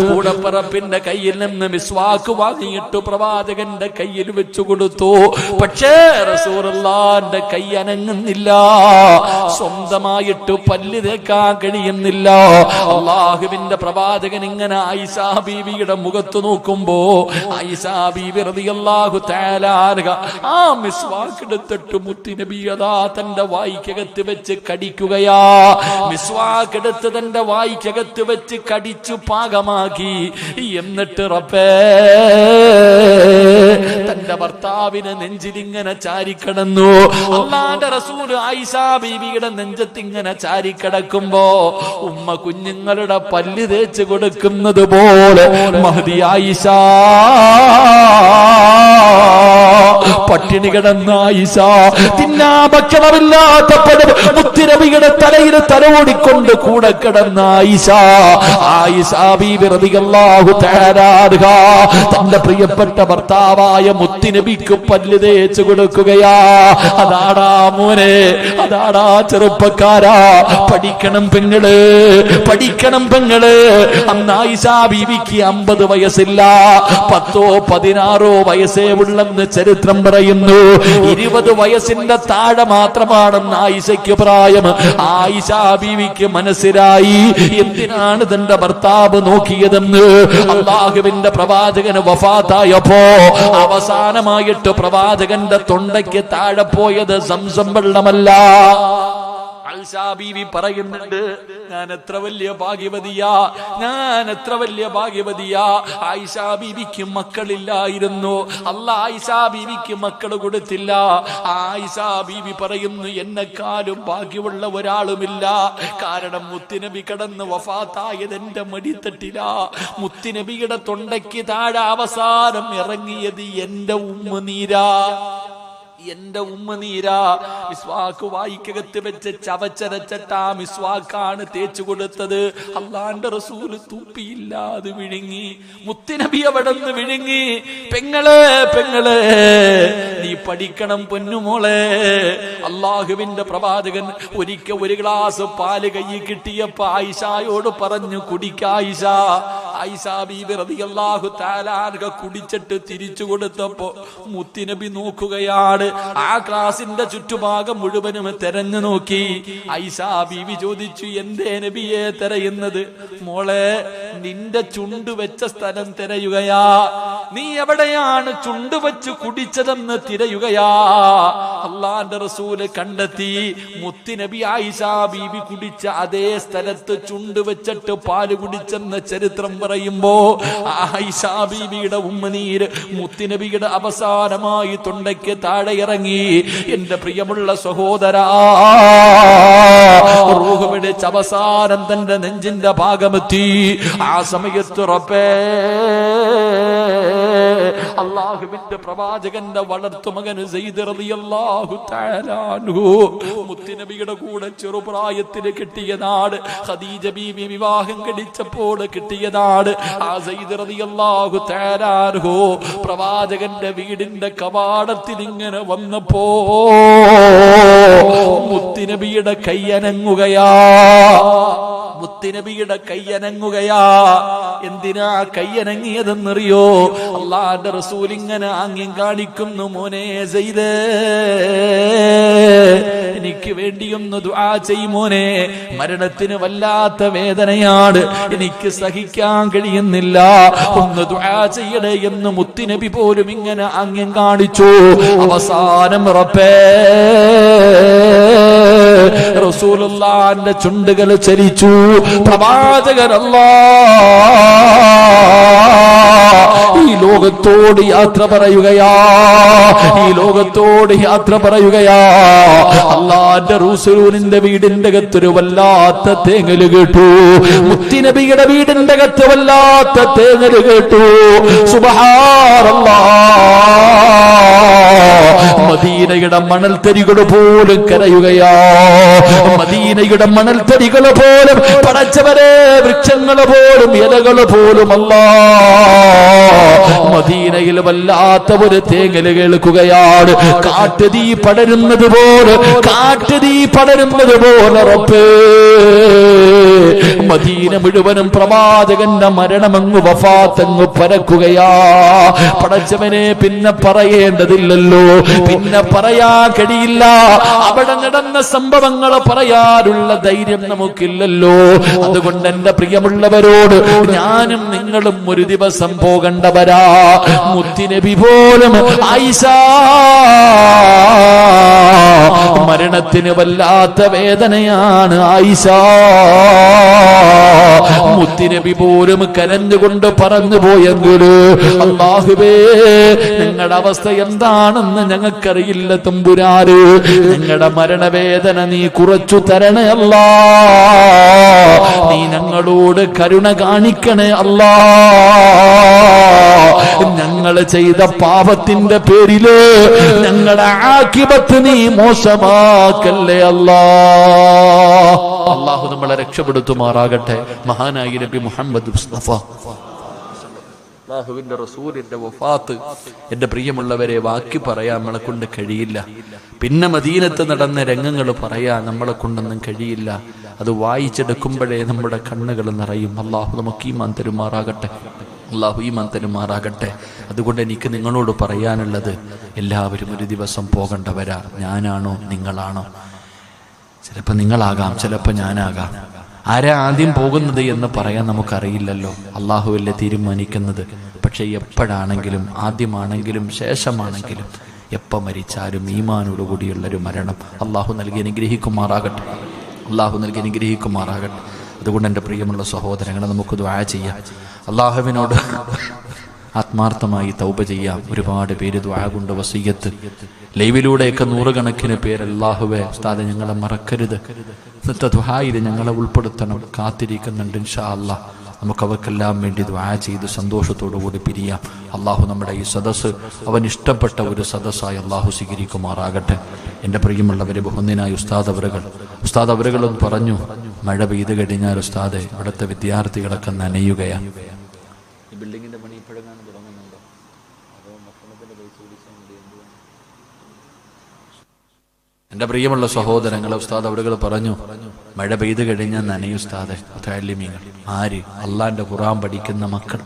കൂടപ്പറപ്പിന്റെ കയ്യിൽ നിന്ന് മിസ്വാക്ക് വാങ്ങിയിട്ട് പ്രവാചകന്റെ കയ്യിൽ വെച്ചു കൊടുത്തു. പക്ഷേ റസൂലുള്ളാഹിന്റെ കൈ അനങ്ങുന്നില്ല. സ്വന്തമായിട്ട് പല്ല് തേക്കാൻ കഴിയുന്നില്ല. അല്ലാഹുവിന്റെ പ്രവാചകൻ ഇങ്ങനെ ആയിഷ ബീവിയുടെ മുഖത്ത് നോക്കുമ്പോ ആയിഷ ബീവി റളിയല്ലാഹു തആല അൻഹ ആ മിസ്വാക്ക് എടുത്തിട്ട് മുത്തുനബി അതാ തന്റെ വായ്ക്കകത്ത് വെച്ച് കടിക്കുകയാ. മിസ്വാക്ക് എടുത്ത് തന്റെ വായ്ക്കകത്ത് വെച്ച് കടിച്ചു പാകമാക്കി. എന്നിട്ട് റബ്ബേ, തന്റെ ഭർത്താവിനെ നെഞ്ചിലിങ്ങനെ ചാരിക്കിടന്നു. അല്ലാഹുവിന്റെ റസൂൽ ആയിഷ ബീവിയുടെ നെഞ്ചത്തിങ്ങനെ ചാരിക്കിടക്കുമ്പോ ഉമ്മ കുഞ്ഞുങ്ങളുടെ പല്ല് തേച്ച് കൊടുക്കുന്നത് പോലെ മഹദി ആയിഷ പട്ടിണി കിടന്ന ആയിഷ, തിന്നാ ഭക്ഷണമില്ലാത്തപ്പോഴും മുത്തുനബിയുടെ തലയിൽ തലോടിക്കൊണ്ട് കൂടെ കിടന്ന ആയിഷ, ആയിഷ ബീവി റളിയല്ലാഹു തആല അൻഹ തന്റെ പ്രിയപ്പെട്ട ഭർത്താവായ മുത്തുനബിക്ക് പല്ല് തേച്ച് കൊടുക്കുകയാ. അതാടാ മോനെ, അതാടാ ചെറുപ്പക്കാരാ, പഠിക്കണം പെങ്ങള്, പഠിക്കണം പെങ്ങള്. അന്ന് ആയിഷ ബീവിക്ക് 50 വയസ്സില്ല, 10 16 വയസ്സേ ഉള്ളെന്ന് ചരിത്രം പറയുന്നു. 20 വയസ്സിന്റെ താഴെ മാത്രമാണെന്ന് ആയിഷയ്ക്ക് പ്രായം. ആയിഷ ബീവിക്ക് മനസ്സിലായി എന്തിനാണ് തന്റെ ഭർത്താവ് നോക്കിയതെന്ന്. അല്ലാഹുവിന്റെ പ്രവാചകന് വഫാത്തായപ്പോ അവസാനമായിട്ട് പ്രവാചകന്റെ തൊണ്ടയ്ക്ക് താഴെ പോയത് സംസം വെള്ളമല്ല. ആയിഷ ബീവി പറയുന്നുണ്ട്, ഞാൻ എത്ര വലിയ ഭാഗ്യവതിയാ, ഞാൻ എത്ര വലിയ ഭാഗ്യവതിയാ. ആയിഷ ബീവിക്ക് മക്കളില്ലായിരുന്നു. അല്ലാഹ് ആയിഷ ബീവിക്ക് മക്കൾ കൊടുത്തില്ല. ആയിഷ ബീവി പറയുന്നു, എന്നെക്കാളും ഭാഗ്യമുള്ള ഒരാളുമില്ല. കാരണം മുത്തുനബി കടന്ന് വഫാത്തായത് എന്റെ മടിത്തട്ടില. മുത്തുനബിയുടെ തൊണ്ടയ്ക്ക് താഴെ അവസാനം ഇറങ്ങിയത് എന്റെ ഉമ്മനീരാ, എന്റെ ഉമ്മനീരാ. മിസ്വാക്ക് വായിക്കകത്ത് വെച്ച് ചവച്ചരച്ചിട്ടാ മിസ്വാക്കാണ് തേച്ചു കൊടുത്തത്. അല്ലാഹുവിന്റെ റസൂല് തുപ്പിയില്ലാതെ വിഴുങ്ങി. മുത്തുനബി അവിടെ നിന്ന് വിഴുങ്ങി. പെങ്ങളെ, പെങ്ങളെ, നീ പഠിക്കണം പൊന്നുമോളെ. അല്ലാഹുവിന്റെ പ്രവാചകൻ ഒരിക്കൽ ഒരു ഗ്ലാസ് പാല് കയ്യിൽ കിട്ടിയപ്പോ ആയിഷയോട് പറഞ്ഞു, കുടിക്കായിഷ. ആയിഷ ബീബി റളിയല്ലാഹു തആല അൻഹ കുടിച്ചിട്ട് തിരിച്ചു കൊടുത്തപ്പോ മുത്തുനബി നോക്കുകയാണ്. ആ ക്ലാസിന്റെ ചുറ്റുഭാഗം മുഴുവനും തെരഞ്ഞു നോക്കി. ആയിഷ ബീവി ചോദിച്ചു, എന്തേ നബിയെ തെരയുന്നത്? മോളെ, നിന്റെ ചുണ്ട് വെച്ച സ്ഥലം തിരയുകയാ. നീ എവിടെയാണ് ചുണ്ട് വെച്ച് കുടിച്ചതെന്ന് തിരയുകയാ. അള്ളാന്റെ റസൂല് കണ്ടെത്തി. മുത്തുനബി ആയിഷ ബീബി കുടിച്ച അതേ സ്ഥലത്ത് ചുണ്ട് വെച്ചിട്ട് പാല് കുടിച്ചെന്ന് ചരിത്രം പറയുമ്പോ ആയിഷ ബീബിയുടെ ഉമ്മനീര് മുത്തുനബിയുടെ അവസാനമായി തൊണ്ടയ്ക്ക് താഴെ ഇറങ്ങി. എന്റെ പ്രിയമുള്ള സഹോദരാ, റൂഹ് പിടിച്ച് അവസാനം തന്റെ നെഞ്ചിന്റെ ഭാഗമെത്തി. ആ സമയത്ത് റബ്ബേ, അല്ലാഹുവിന്റെ പ്രവാചകന്റെ വളർത്തുമകൻ സെയ്ദ് റളിയല്ലാഹു തആല അൻഹു മുത്തുനബിയുടെ കൂടെ ചെറുപ്രായത്തിൽ കിട്ടിയതാണ്. ഖദീജ ബീവി വിവാഹം കഴിച്ചപ്പോൾ കിട്ടിയതാണ്. ആ സെയ്ദ് റളിയല്ലാഹു തആല അൻഹു പ്രവാചകന്റെ വീടിന്റെ കവാടത്തിൽ ഇങ്ങനെ വന്നപ്പോ മുത്തുനബിയുടെ കൈയനങ്ങുകയാ. മുത്തുനബിയുടെ കൈയനങ്ങുകയാ. എന്തിനാ കൈയനങ്ങിയതെന്നറിയോ? അല്ലാഹുവിന്റെ റസൂൽ ഇങ്ങനെ ആംഗ്യം കാണിക്കുന്നു. മോനെ സെയ്ദേ, എനിക്ക് വേണ്ടിയൊന്ന് ദുആ ചെയ്യ് മോനെ. മരണത്തിന് വല്ലാത്ത വേദനയാണ്, എനിക്ക് സഹിക്കാൻ കഴിയുന്നില്ല, ഒന്ന് ദുആ ചെയ്യണേ എന്ന് മുത്തുനബി പോലും ഇങ്ങനെ ആംഗ്യം കാണിച്ചു. അവസാനം റബ്ബേ, റസൂലുള്ളാഹിന്റെ ചുണ്ടുകൾ ചലിച്ചു. പ്രവാചകൻ ഈ ലോകത്തോട് യാത്ര പറയുകയാ. ഈ ലോകത്തോട് യാത്ര പറയുകയാ. അല്ലാഹുവിന്റെ റസൂലിന്റെ വീടിന്റെ അകത്തൊരു വല്ലാത്ത തേങ്ങല് കേട്ടു. മുത്തുനബിയുടെ വീടിന്റെ അകത്ത് വല്ലാത്ത തേങ്ങല് കേട്ടു. സുബ്ഹാനല്ലാഹ്. മദീനയുടെ മണൽത്തരികൾ പോലും കരയുകയാ. മദീനയുടെ മണൽത്തരികൾ പോലും, പടച്ചവരെ, വൃക്ഷങ്ങൾ പോലും, ഇലകൾ പോലും മദീനയിൽ വല്ലാത്ത ഒരു തേങ്ങല് കേൾക്കുകയാണ്. കാട്ടുതീ പടരുന്നത് പോലെ, കാട്ടുതീ പടരുന്നത് പോലെ റബ്ബേ, മദീന മുഴുവനും പ്രവാചകന്റെ മരണമങ്ങ് വഫാത്തങ്ങ് പരക്കുകയാ. പടച്ചവനെ, പിന്നെ പറയേണ്ടതില്ലല്ലോ, പിന്നെ പറയാൻ കഴിയില്ല. അവിടെ നടന്ന സംഭവങ്ങൾ പറയാനുള്ള ധൈര്യം നമുക്കില്ലല്ലോ. അതുകൊണ്ട് എന്റെ പ്രിയമുള്ളവരോട്, ഞാനും നിങ്ങളും ഒരു ദിവസം പോകേണ്ടവരാ. മുത്തുനബി പോലും ആയിഷ മരണത്തിന് വല്ലാത്ത വേദനയാണ്. ആയിഷ മുത്തുനബി പോലും കരഞ്ഞുകൊണ്ട് പറഞ്ഞു പോയെങ്കില്, അല്ലാഹുവേ, നിങ്ങളുടെ അവസ്ഥ എന്താണെന്ന് ഞങ്ങൾക്കറിയില്ല തമ്പുരാന്. നിങ്ങളുടെ മരണവേദന നീ കുറച്ചു തരണേ അല്ലാ. നീ ഞങ്ങളോട് കരുണ കാണിക്കണേ അല്ലാ. ഞങ്ങൾ ചെയ്ത പാപത്തിന്റെ പേരില് ഞങ്ങളുടെ ആഖിബത്ത് നീ മോശമാക്കല്ലേ അല്ലാ. അല്ലാഹു നമ്മളെ രക്ഷപ്പെടുത്തുമാറാകട്ടെ. മഹാനായ നബി മുഹമ്മദ് മുസ്തഫ അല്ലാഹുവിന്റെ റസൂലിന്റെ വഫാത്ത്, എന്റെ പ്രിയമുള്ളവരെ, ബാക്കി പറയാൻ നമ്മളെ കൊണ്ട് കഴിയില്ല. പിന്നെ മദീനത്ത് നടന്ന രംഗങ്ങൾ പറയാൻ നമ്മളെ കൊണ്ടൊന്നും കഴിയില്ല. അത് വായിച്ചെടുക്കുമ്പോഴേ നമ്മുടെ കണ്ണുകൾ നിറയും. അല്ലാഹു നമുക്ക് ഈമാൻ തരുമാറാകട്ടെ. അല്ലാഹു ഈമാൻ തരുമാറാകട്ടെ. അതുകൊണ്ട് എനിക്ക് നിങ്ങളോട് പറയാനുള്ളത്, എല്ലാവരും ഒരു ദിവസം പോകേണ്ടവരാ. ഞാനാണോ നിങ്ങളാണോ? ചിലപ്പോൾ നിങ്ങളാകാം, ചിലപ്പോൾ ഞാനാകാം. ആരാ ആദ്യം പോകുന്നത് എന്ന് പറയാൻ നമുക്കറിയില്ലല്ലോ. അല്ലാഹുവല്ലേ തീരുമാനിക്കുന്നത്. പക്ഷെ എപ്പോഴാണെങ്കിലും, ആദ്യമാണെങ്കിലും ശേഷമാണെങ്കിലും, എപ്പോൾ മരിച്ചാലും ഈമാനോടുകൂടിയുള്ളൊരു മരണം അല്ലാഹു നൽകി അനുഗ്രഹിക്കുമാറാകട്ടെ. അല്ലാഹു നൽകി അനുഗ്രഹിക്കുമാറാകട്ടെ. അതുകൊണ്ട് എൻ്റെ പ്രിയമുള്ള സഹോദരങ്ങളെ, നമുക്ക് ദുആ ചെയ്യാം. അല്ലാഹുവിനോട് ആത്മാർത്ഥമായി തൗബ ചെയ്യാം. ഒരുപാട് പേര് ദുആ കൊണ്ട് വസിയ്യത്ത്, ലൈവിലൂടെയൊക്കെ നൂറുകണക്കിന് പേര്, അല്ലാഹുവേ ഉസ്താദെ ഞങ്ങളെ മറക്കരുത്, ഇന്നത്തെ ദുആയിൽ ഞങ്ങളെ ഉൾപ്പെടുത്തണം, കാത്തിരിക്കുന്നുണ്ട്. ഇൻഷാ അല്ലാഹ് നമുക്ക് അവർക്കെല്ലാം വേണ്ടി ദുആ ചെയ്ത് സന്തോഷത്തോടു കൂടി പിരിയാം. അല്ലാഹു നമ്മുടെ ഈ സദസ്സ് അവൻ ഇഷ്ടപ്പെട്ട ഒരു സദസ്സായി അല്ലാഹു സ്വീകരിക്കുമാറാകട്ടെ. എൻ്റെ പ്രിയമുള്ളവരെ, ബഹുമാന്യനായ ഉസ്താദ് അവറുകളൊന്ന് പറഞ്ഞു, മഴ പെയ്ത് കഴിഞ്ഞാൽ ഉസ്താദെ ഇവിടുത്തെ വിദ്യാർത്ഥികളൊക്കെ നനയുകയാണ്. ഈ ബിൽഡിങ്ങിന്റെ പണി ഇപ്പോഴെങ്ങാനും തുടങ്ങുന്നുണ്ടോ? അതോ ഭക്ഷണത്തിന്റെ പൈസ പിടിച്ചാൽ മതി? എന്റെ പ്രിയമുള്ള സഹോദരങ്ങളെ, ഉസ്താദ് അവറുകൾ പറഞ്ഞു, മഴ പെയ്ത് കഴിഞ്ഞാൽ നനയും ഉസ്താദെ. മുതഅല്ലിമീങ്ങൾ ആര്? അള്ളാന്റെ ഖുർആൻ പഠിക്കുന്ന മക്കൾ,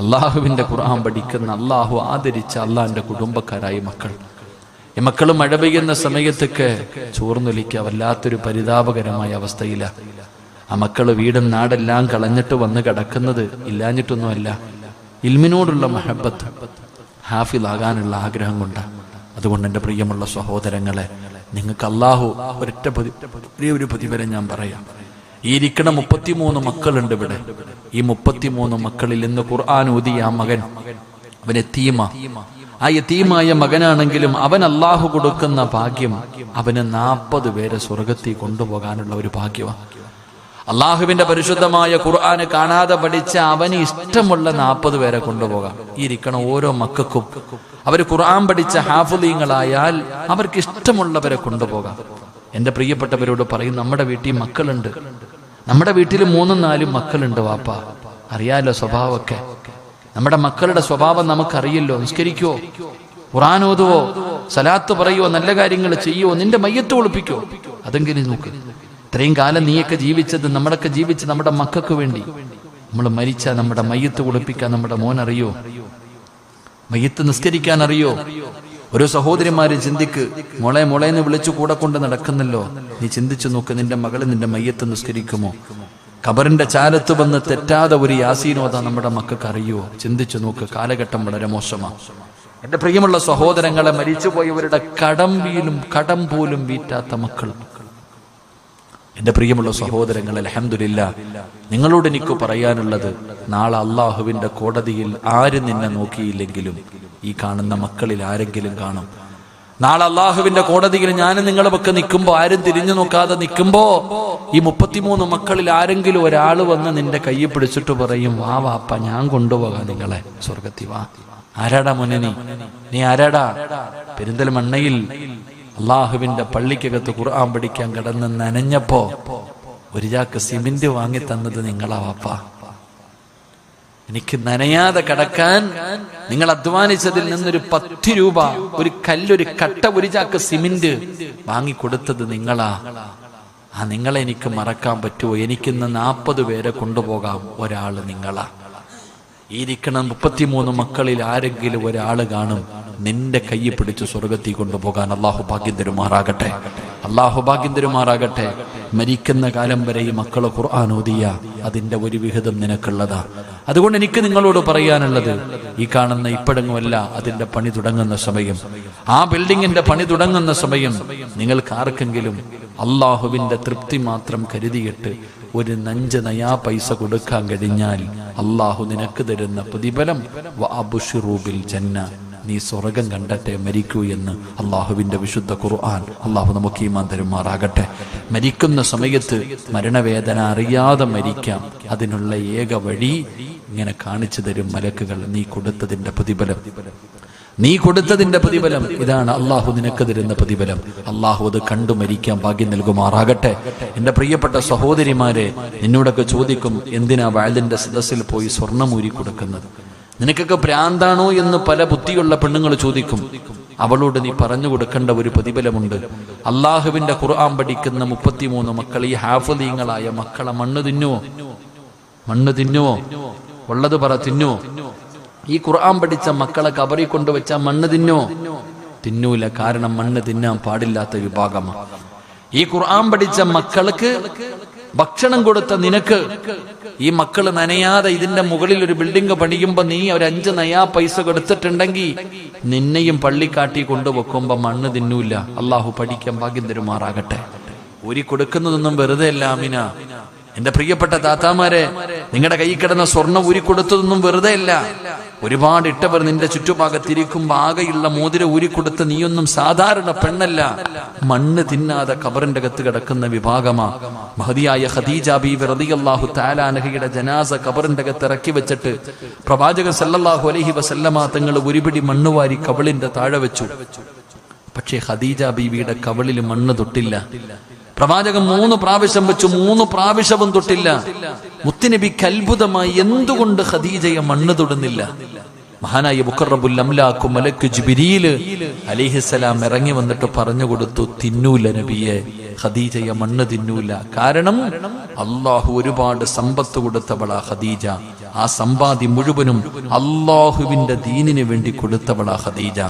അള്ളാഹുവിന്റെ ഖുർആൻ പഠിക്കുന്ന, അള്ളാഹു ആദരിച്ച അള്ളാന്റെ കുടുംബക്കാരായ മക്കൾ. ഈ മക്കൾ മഴ പെയ്യുന്ന സമയത്തൊക്കെ ചോർന്നൊലിക്കുക വല്ലാത്തൊരു പരിതാപകരമായ അവസ്ഥയില്ല. ആ മക്കള് വീടും നാടെല്ലാം കളഞ്ഞിട്ട് വന്ന് കിടക്കുന്നത് ഇല്ലാഞ്ഞിട്ടൊന്നുമല്ല, ഇൽമിനോടുള്ള മഹബത്ത്, ഹാഫിളാകാനുള്ള ആഗ്രഹം കൊണ്ടാണ്. അതുകൊണ്ട് എൻ്റെ പ്രിയമുള്ള സഹോദരങ്ങളെ, നിങ്ങൾക്ക് അള്ളാഹു ഒരു പ്രതിഫലം ഞാൻ പറയാം. ഈ ഇരിക്കണ 33 മക്കളുണ്ട് ഇവിടെ. ഈ 33 മക്കളിൽ ഇന്ന് ഖുർആൻ ഓതിയ ആ മകൻ, അവൻ യതീമ. ആ യതീമായ മകനാണെങ്കിലും അവൻ അള്ളാഹു കൊടുക്കുന്ന ഭാഗ്യം, അവന് 40 പേരെ സ്വർഗത്തിൽ കൊണ്ടുപോകാനുള്ള ഒരു ഭാഗ്യമാണ്. അള്ളാഹുവിന്റെ പരിശുദ്ധമായ ഖുർആന് കാണാതെ പഠിച്ച അവന് ഇഷ്ടമുള്ള 40 പേരെ കൊണ്ടുപോകാം. ഈ ഇരിക്കണ ഓരോ മക്കൾക്കും അവർ ഖുർആൻ പഠിച്ച ഹാഫിളീങ്ങളായാൽ അവർക്ക് ഇഷ്ടമുള്ളവരെ കൊണ്ടുപോകാം. എന്റെ പ്രിയപ്പെട്ടവരോട് പറയും, നമ്മുടെ വീട്ടിൽ മക്കളുണ്ട്, നമ്മുടെ വീട്ടിൽ 3-4 മക്കളുണ്ട്. വാപ്പ അറിയാലോ സ്വഭാവമൊക്കെ. നമ്മുടെ മക്കളുടെ സ്വഭാവം നമുക്കറിയല്ലോ. നിസ്കരിക്കുവോ, ഖുർആൻ ഓതുവോ, സലാത്ത് പറയുവോ, നല്ല കാര്യങ്ങൾ ചെയ്യുവോ, നിന്റെ മയ്യത്ത് ഒളിപ്പിക്കോ, അതെങ്കിലും നോക്ക്. ഇത്രയും കാലം നീയൊക്കെ ജീവിച്ചത്, നമ്മളൊക്കെ ജീവിച്ച് നമ്മുടെ മക്കൾക്ക് വേണ്ടി. നമ്മൾ മരിച്ചാൽ നമ്മുടെ മയ്യത്ത് ഒളിപ്പിക്കാൻ നമ്മുടെ മോൻ അറിയോ? മയ്യത്ത് നിസ്കരിക്കാൻ അറിയോ? ഓരോ സഹോദരിമാര് ചിന്തിക്ക്, മോളെ എന്ന് വിളിച്ചു കൂടെ കൊണ്ട് നടക്കുന്നല്ലോ. നീ ചിന്തിച്ചു നോക്ക്, നിന്റെ മകള് നിന്റെ മയ്യത്ത് നിസ്കരിക്കുമോ? ഖബറിന്റെ ചാരത്ത് വന്ന് തെറ്റാതെ ഒരു യാസീനോദ നമ്മുടെ മക്കൾക്ക് അറിയോ? ചിന്തിച്ചു നോക്ക്. കാലഘട്ടം വളരെ മോശമാണ്. എന്റെ പ്രിയമുള്ള സഹോദരങ്ങളെ, മരിച്ചുപോയവരുടെ കടം പോലും വീറ്റാത്ത മക്കൾ. എന്റെ പ്രിയമുള്ള സഹോദരങ്ങൾ, അൽഹംദുലില്ലാഹ്, നിങ്ങളോട് എനിക്ക് പറയാനുള്ളത്, നാളെ അള്ളാഹുവിന്റെ കോടതിയിൽ ആര് നിന്നെ നോക്കിയില്ലെങ്കിലും ഈ കാണുന്ന മക്കളിൽ ആരെങ്കിലും കാണും. നാളെ അള്ളാഹുവിന്റെ കോടതിയിൽ ഞാനും നിങ്ങളുമൊക്കെ നിൽക്കുമ്പോ, ആരും തിരിഞ്ഞു നോക്കാതെ നിൽക്കുമ്പോ, ഈ 33 മക്കളിൽ ആരെങ്കിലും ഒരാൾ വന്ന് നിന്റെ കൈ പിടിച്ചിട്ട് പറയും, വാ വാപ്പ, ഞാൻ കൊണ്ടുപോകാം നിങ്ങളെ സ്വർഗത്തിൽ, വാ. ആരാടാ മോനെ നീ ആരാടാ? പെരിന്തൽമണ്ണയിൽ അള്ളാഹുവിന്റെ പള്ളിക്കകത്ത് ഖുർആൻ പഠിക്കാൻ കിടന്ന് നനഞ്ഞപ്പോ ഒരു ചാക്ക് സിമന്റ് വാങ്ങി തന്നത് നിങ്ങളാ വാപ്പ. എനിക്ക് നനയാതെ കിടക്കാൻ നിങ്ങൾ അധ്വാനിച്ചതിൽ നിന്നൊരു 10 രൂപ, ഒരു കല്ലൊരു കട്ട, ഒരു ചാക്ക് സിമന്റ് വാങ്ങിക്കൊടുത്തത് നിങ്ങളാ. ആ നിങ്ങളെ എനിക്ക് മറക്കാൻ പറ്റുമോ? എനിക്കിന്ന് 40 പേരെ കൊണ്ടുപോകാം, ഒരാള് നിങ്ങളാ. ഈ ഇരിക്കണ 33 മക്കളിൽ ആരെങ്കിലും ഒരാള് കാണും നിന്റെ കൈ പിടിച്ച് സ്വർഗത്തിൽ കൊണ്ടുപോകാൻ. അള്ളാഹു ഭാഗ്യം തരുമാറാകട്ടെ, അള്ളാഹു ഭാഗ്യം തരുമാറാകട്ടെ. മരിക്കുന്ന കാലം വരെ ഈ മക്കള് ഖുർആൻ ഓതിയ അതിന്റെ ഒരു വിഹിതം നിനക്കുള്ളതാ. അതുകൊണ്ട് എനിക്ക് നിങ്ങളോട് പറയാനുള്ളത്, ഈ കാണുന്ന ഇപ്പോഴെങ്ങുമല്ല, അതിന്റെ പണി തുടങ്ങുന്ന സമയം, ആ ബിൽഡിങ്ങിന്റെ പണി തുടങ്ങുന്ന സമയം, നിങ്ങൾക്ക് ആർക്കെങ്കിലും അള്ളാഹുവിന്റെ തൃപ്തി മാത്രം കരുതിയിട്ട് ഒരു 5 നയാ പൈസ കൊടുക്കാൻ കഴിഞ്ഞാൽ അള്ളാഹു നിനക്ക് തരുന്ന പ്രതിഫലം വഅബ്ശിറൂ ബിൽ ജന്ന, നീ സ്വർഗം കണ്ടട്ടെ മരിക്കൂ എന്ന് അള്ളാഹുവിന്റെ വിശുദ്ധ ഖുർആൻ. അള്ളാഹു നമുക്ക് ഈമാൻ തരുമാറാകട്ടെ. മരിക്കുന്ന സമയത്ത് മരണവേദന അറിയാതെ മരിക്കാം. അതിനുള്ള ഏക വഴി ഇങ്ങനെ കാണിച്ചു തരും മലക്കുകൾ. നീ കൊടുത്തതിന്റെ പ്രതിഫലം ഇതാണ്, അള്ളാഹു നിനക്ക് തരുന്ന പ്രതിഫലം. അള്ളാഹു അത് കണ്ടു മരിക്കാൻ ഭാഗ്യം നൽകുമാറാകട്ടെ. എന്റെ പ്രിയപ്പെട്ട സഹോദരിമാരെ, നിന്നോടൊക്കെ ചോദിക്കും, എന്തിനാ വഅലിന്റെ സദസ്സിൽ പോയി സ്വർണ്ണമൂരി കൊടുക്കുന്നത്? നിനക്കൊക്കെ ഭ്രാന്താണോ എന്ന് പല ബുദ്ധിയുള്ള പെണ്ണുങ്ങൾ ചോദിക്കും. അവളോട് നീ പറഞ്ഞു കൊടുക്കേണ്ട ഒരു പ്രതിഫലമുണ്ട്. അള്ളാഹുവിന്റെ ഖുർആൻ പഠിക്കുന്ന 33 മക്കൾ, ഈ ഹാഫിളീങ്ങളായ മക്കളെ മണ്ണ് തിന്നുവോ? ഉള്ളത് പറ, തിന്നുവോ? ഈ ഖുർആൻ പഠിച്ച മക്കളെ കബറി കൊണ്ടുവച്ച മണ്ണ് തിന്നൂല. കാരണം മണ്ണ് തിന്നാൻ പാടില്ലാത്ത വിഭാഗമാണ്. ഈ ഖുർആൻ പഠിച്ച മക്കൾക്ക് ഭക്ഷണം കൊടുത്ത നിനക്ക്, ഈ മക്കള് നനയാതെ ഇതിന്റെ മുകളിൽ ഒരു ബിൽഡിംഗ് പണിയുമ്പോ നീ ഒരു 5 നയാ പൈസ കൊടുത്തിട്ടുണ്ടെങ്കിൽ നിന്നെയും പള്ളിക്കാട്ടി കൊണ്ടുവെക്കുമ്പോ മണ്ണ് തിന്നൂല. അള്ളാഹു പഠിക്കാൻ ഭാഗ്യം തരുമാറാകട്ടെ. ഊരി കൊടുക്കുന്നതൊന്നും വെറുതെ അല്ല അമിന. എന്റെ പ്രിയപ്പെട്ട താത്താമാരെ, നിങ്ങളുടെ കൈ കിടന്ന സ്വർണ്ണം ഊരി കൊടുത്തതൊന്നും വെറുതെ അല്ല. ഒരുപാട് ഇട്ടവർ നിന്റെ ചുറ്റുഭാഗത്തിരിക്കുമ്പോ ആകെയുള്ള മോതിരം ഊരിക്കൊടുത്ത് നീയൊന്നും സാധാരണ പെണ്ണല്ല. മണ്ണ് തിന്നാതെ ഖബറിന്റെ അകത്ത് കിടക്കുന്ന വിഭാഗമാ. മഹദിയായ ഖദീജ ബീവി റളിയല്ലാഹു തആല അൻഹയുടെ ജനാസ ഖബറിന്റെ അകത്ത് ഇറക്കി വെച്ചിട്ട് പ്രവാചകൻ സല്ലല്ലാഹു അലൈഹി വസല്ലമ തങ്ങൾ ഒരുപിടി മണ്ണ് വാരി കബളിന്റെ താഴെ വെച്ചു. പക്ഷേ ഖദീജ ബീവിയുടെ കബളിൽ മണ്ണ് തൊട്ടില്ല. പ്രവാചകൻ 3 പ്രാവശ്യം വെച്ചു, 3 പ്രാവശ്യവും തൊട്ടില്ല. മുത്തുനബിക്ക് അത്ഭുതമായി, എന്തുകൊണ്ട് ഖദീജയെ മണ്ണ് തൊടുന്നില്ല? മഹാനായ മുഖറബുൽ അംലാഖ് മലക്ക് ജിബ്രീൽ അലൈഹിസ്സലാം ഇറങ്ങി വന്നിട്ട് പറഞ്ഞു കൊടുത്തു, തിന്നൂല നബിയെ, ഖദീജയെ മണ്ണ് തിന്നൂല. കാരണം അള്ളാഹു ഒരുപാട് സമ്പത്ത് കൊടുത്തവളാ ഖദീജ. ആ സമ്പാദ്യം മുഴുവനും അള്ളാഹുവിന്റെ ദീനിന് വേണ്ടി കൊടുത്തവളാ ഖദീജ.